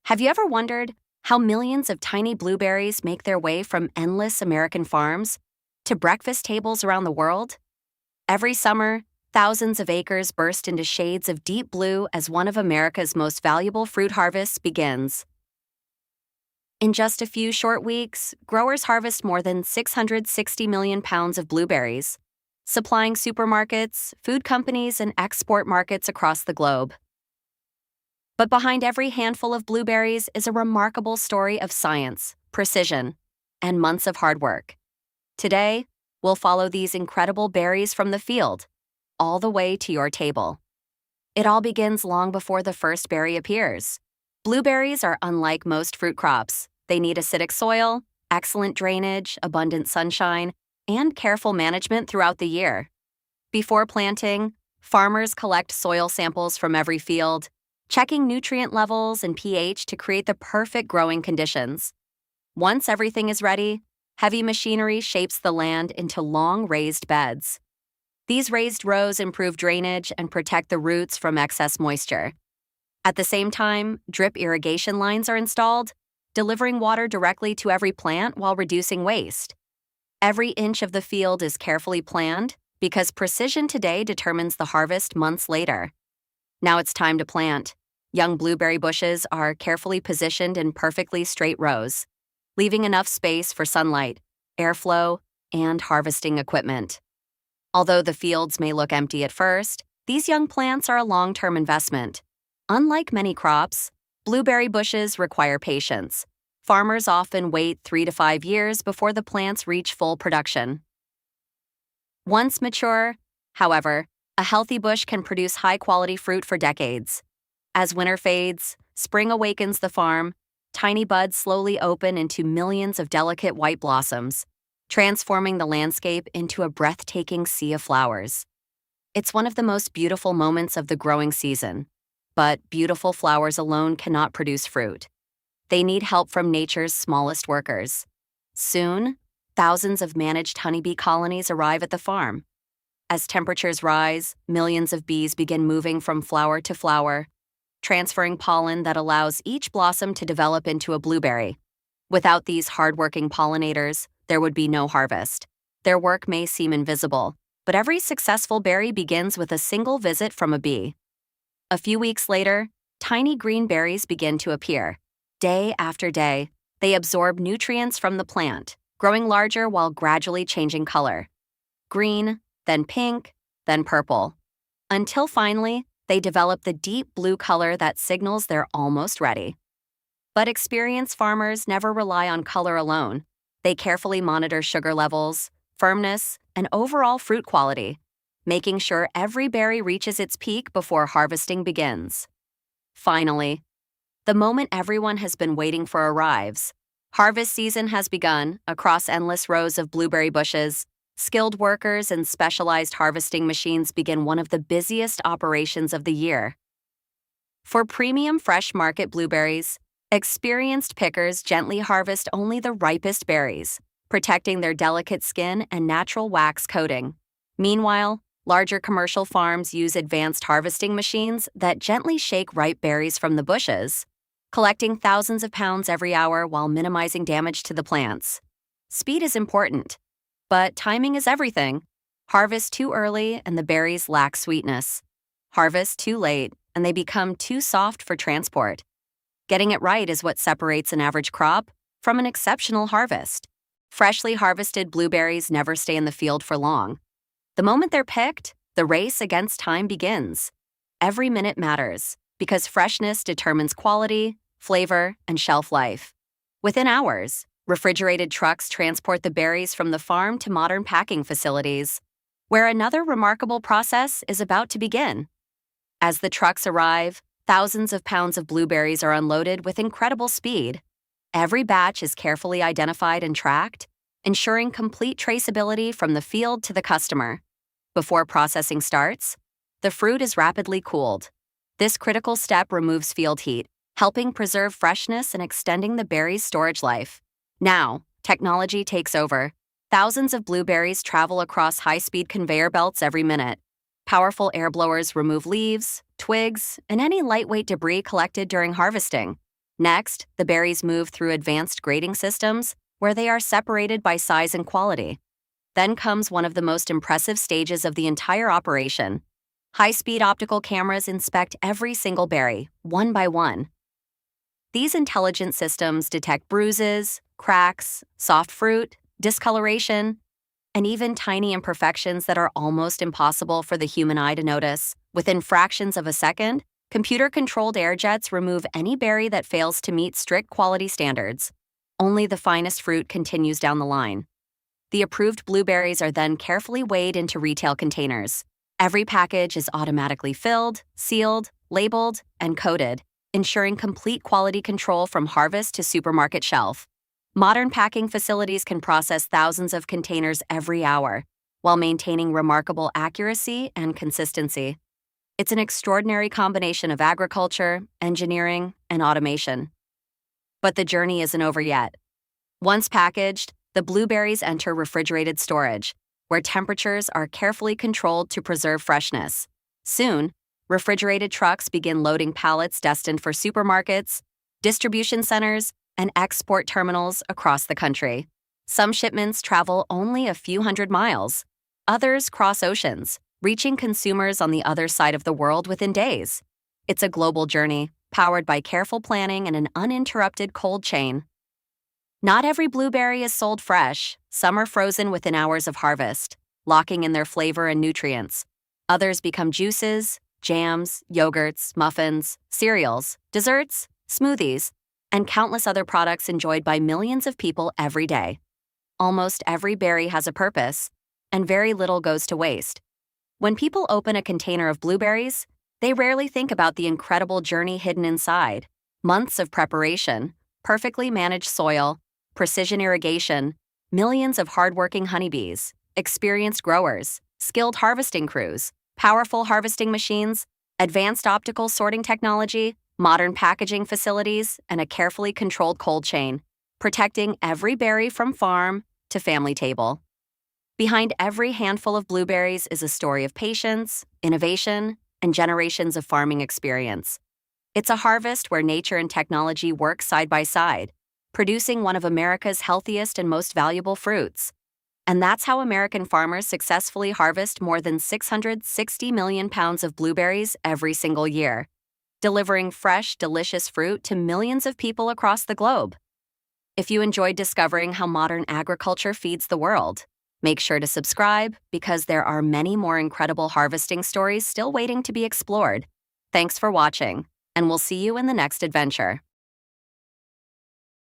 Have you ever wondered how millions of tiny blueberries make their way from endless American farms to breakfast tables around the world? Every summer, thousands of acres burst into shades of deep blue as one of America's most valuable fruit harvests begins. In just a few short weeks, growers harvest more than 660 million pounds of blueberries, supplying supermarkets, food companies, and export markets across the globe. But behind every handful of blueberries is a remarkable story of science, precision, and months of hard work. Today, we'll follow these incredible berries from the field, all the way to your table. It all begins long before the first berry appears. Blueberries are unlike most fruit crops. They need acidic soil, excellent drainage, abundant sunshine, and careful management throughout the year. Before planting, farmers collect soil samples from every field, checking nutrient levels and pH to create the perfect growing conditions. Once everything is ready, heavy machinery shapes the land into long raised beds. These raised rows improve drainage and protect the roots from excess moisture. At the same time, drip irrigation lines are installed, delivering water directly to every plant while reducing waste. Every inch of the field is carefully planned because precision today determines the harvest months later. Now it's time to plant. Young blueberry bushes are carefully positioned in perfectly straight rows, leaving enough space for sunlight, airflow, and harvesting equipment. Although the fields may look empty at first, these young plants are a long-term investment. Unlike many crops, blueberry bushes require patience. Farmers often wait 3 to 5 years before the plants reach full production. Once mature, however, a healthy bush can produce high-quality fruit for decades. As winter fades, spring awakens the farm, tiny buds slowly open into millions of delicate white blossoms, transforming the landscape into a breathtaking sea of flowers. It's one of the most beautiful moments of the growing season. But beautiful flowers alone cannot produce fruit. They need help from nature's smallest workers. Soon, thousands of managed honeybee colonies arrive at the farm. As temperatures rise, millions of bees begin moving from flower to flower, transferring pollen that allows each blossom to develop into a blueberry. Without these hardworking pollinators, there would be no harvest. Their work may seem invisible, but every successful berry begins with a single visit from a bee. A few weeks later, tiny green berries begin to appear. Day after day, they absorb nutrients from the plant, growing larger while gradually changing color. Green, then pink, then purple. Until finally, they develop the deep blue color that signals they're almost ready. But experienced farmers never rely on color alone. They carefully monitor sugar levels, firmness, and overall fruit quality, making sure every berry reaches its peak before harvesting begins. Finally, the moment everyone has been waiting for arrives. Harvest season has begun across endless rows of blueberry bushes. Skilled workers and specialized harvesting machines begin one of the busiest operations of the year. For premium fresh market blueberries, experienced pickers gently harvest only the ripest berries, protecting their delicate skin and natural wax coating. Meanwhile, larger commercial farms use advanced harvesting machines that gently shake ripe berries from the bushes, collecting thousands of pounds every hour while minimizing damage to the plants. Speed is important, but timing is everything. Harvest too early and the berries lack sweetness. Harvest too late and they become too soft for transport. Getting it right is what separates an average crop from an exceptional harvest. Freshly harvested blueberries never stay in the field for long. The moment they're picked, the race against time begins. Every minute matters because freshness determines quality, flavor, and shelf life. Within hours, refrigerated trucks transport the berries from the farm to modern packing facilities, where another remarkable process is about to begin. As the trucks arrive, thousands of pounds of blueberries are unloaded with incredible speed. Every batch is carefully identified and tracked, ensuring complete traceability from the field to the customer. Before processing starts, the fruit is rapidly cooled. This critical step removes field heat, helping preserve freshness and extending the berry's storage life. Now, technology takes over. Thousands of blueberries travel across high-speed conveyor belts every minute. Powerful air blowers remove leaves, twigs, and any lightweight debris collected during harvesting. Next, the berries move through advanced grading systems where they are separated by size and quality. Then comes one of the most impressive stages of the entire operation. High-speed optical cameras inspect every single berry, one by one. These intelligent systems detect bruises, cracks, soft fruit, discoloration, and even tiny imperfections that are almost impossible for the human eye to notice. Within fractions of a second, computer-controlled air jets remove any berry that fails to meet strict quality standards. Only the finest fruit continues down the line. The approved blueberries are then carefully weighed into retail containers. Every package is automatically filled, sealed, labeled, and coded, ensuring complete quality control from harvest to supermarket shelf. Modern packing facilities can process thousands of containers every hour, while maintaining remarkable accuracy and consistency. It's an extraordinary combination of agriculture, engineering, and automation. But the journey isn't over yet. Once packaged, the blueberries enter refrigerated storage, where temperatures are carefully controlled to preserve freshness. Soon, refrigerated trucks begin loading pallets destined for supermarkets, distribution centers, and export terminals across the country. Some shipments travel only a few hundred miles. Others cross oceans, reaching consumers on the other side of the world within days. It's a global journey, powered by careful planning and an uninterrupted cold chain. Not every blueberry is sold fresh. Some are frozen within hours of harvest, locking in their flavor and nutrients. Others become juices, jams, yogurts, muffins, cereals, desserts, smoothies, and countless other products enjoyed by millions of people every day. Almost every berry has a purpose, and very little goes to waste. When people open a container of blueberries, they rarely think about the incredible journey hidden inside. Months of preparation, perfectly managed soil, precision irrigation, millions of hardworking honeybees, experienced growers, skilled harvesting crews, powerful harvesting machines, advanced optical sorting technology, modern packaging facilities, and a carefully controlled cold chain, protecting every berry from farm to family table. Behind every handful of blueberries is a story of patience, innovation, and generations of farming experience. It's a harvest where nature and technology work side by side, producing one of America's healthiest and most valuable fruits. And that's how American farmers successfully harvest more than 660 million pounds of blueberries every single year, delivering fresh, delicious fruit to millions of people across the globe. If you enjoyed discovering how modern agriculture feeds the world, make sure to subscribe because there are many more incredible harvesting stories still waiting to be explored. Thanks for watching, and we'll see you in the next adventure.